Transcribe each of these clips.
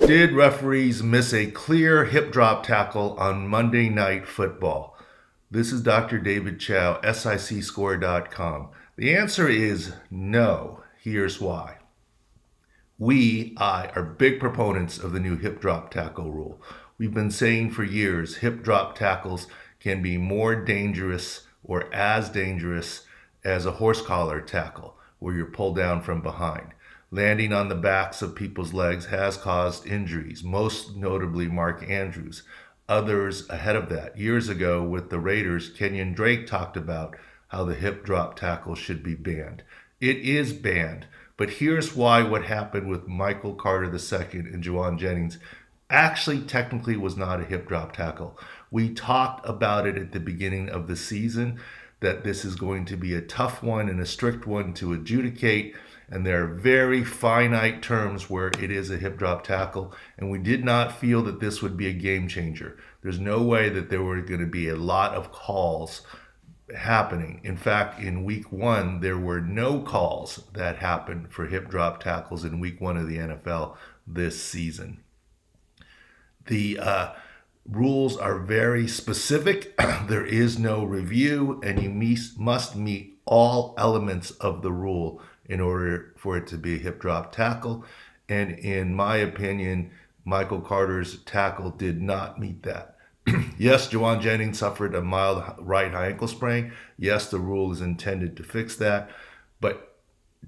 Did referees miss a clear hip drop tackle on Monday Night Football? This is Dr. David Chow, SICScore.com. The answer is no. Here's why. I are big proponents of the new hip drop tackle rule. We've been saying for years hip drop tackles can be more dangerous or as dangerous as a horse collar tackle, where you're pulled down from behind. Landing on the backs of people's legs has caused injuries, most notably Mark Andrews. Others ahead of that, years ago with the Raiders, Kenyon Drake talked about how the hip drop tackle should be banned. It is banned, but here's why what happened with Michael Carter II and Jauan Jennings actually technically was not a hip drop tackle. We talked about it at the beginning of the season, that this is going to be a tough one and a strict one to adjudicate. And there are very finite terms where it is a hip drop tackle. And we did not feel that this would be a game changer. There's no way that there were going to be a lot of calls happening. In fact, in week one, there were no calls that happened for hip drop tackles in week one of the NFL this season. The rules are very specific. There is no review, and you must meet all elements of the rule in order for it to be a hip drop tackle. And in my opinion, Michael Carter's tackle did not meet that. Yes, Jauan Jennings suffered a mild right high ankle sprain. Yes, the rule is intended to fix that, but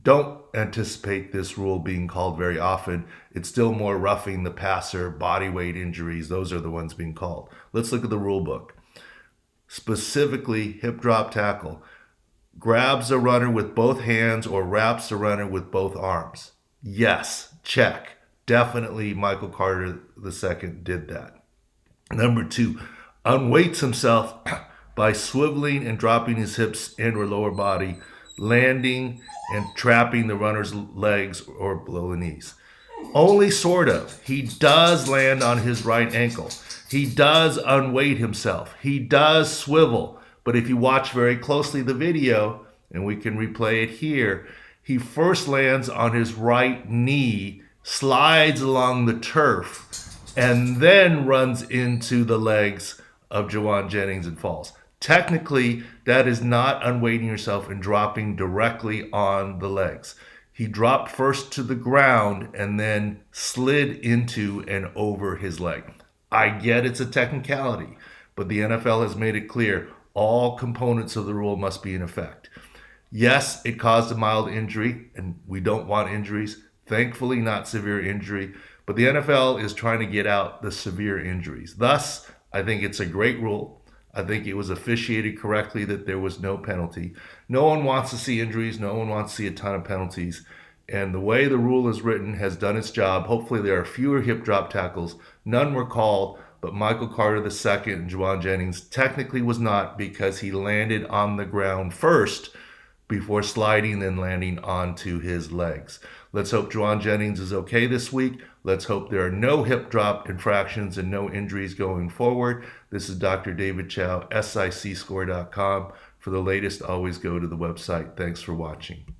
don't anticipate this rule being called very often. It's still more roughing the passer, body weight injuries. Those are the ones being called. Let's look at the rule book. Specifically, hip drop tackle. Grabs a runner with both hands or wraps a runner with both arms. Yes, check. Definitely Michael Carter II did that. Number 2, unweights himself by swiveling and dropping his hips and or lower body, landing and trapping the runner's legs or below the knees. Only sort of. He does land on his right ankle. He does unweight himself. He does swivel. But if you watch very closely the video, and we can replay it here, he first lands on his right knee, slides along the turf, and then runs into the legs of Jauan Jennings and falls. Technically, that is not unweighting yourself and dropping directly on the legs. He dropped first to the ground and then slid into and over his leg. I get it's a technicality, but the NFL has made it clear all components of the rule must be in effect. Yes, it caused a mild injury, and we don't want injuries. Thankfully, not severe injury, but the NFL is trying to get out the severe injuries. Thus, I think it's a great rule. I think it was officiated correctly that there was no penalty. No one wants to see injuries. No one wants to see a ton of penalties. And the way the rule is written has done its job. Hopefully there are fewer hip drop tackles. None were called, but Michael Carter II and Jauan Jennings technically was not, because he landed on the ground first before sliding and landing onto his legs. Let's hope Jauan Jennings is okay this week. Let's hope there are no hip drop infractions and no injuries going forward. This is Dr. David Chow, SICScore.com. For the latest, always go to the website. Thanks for watching.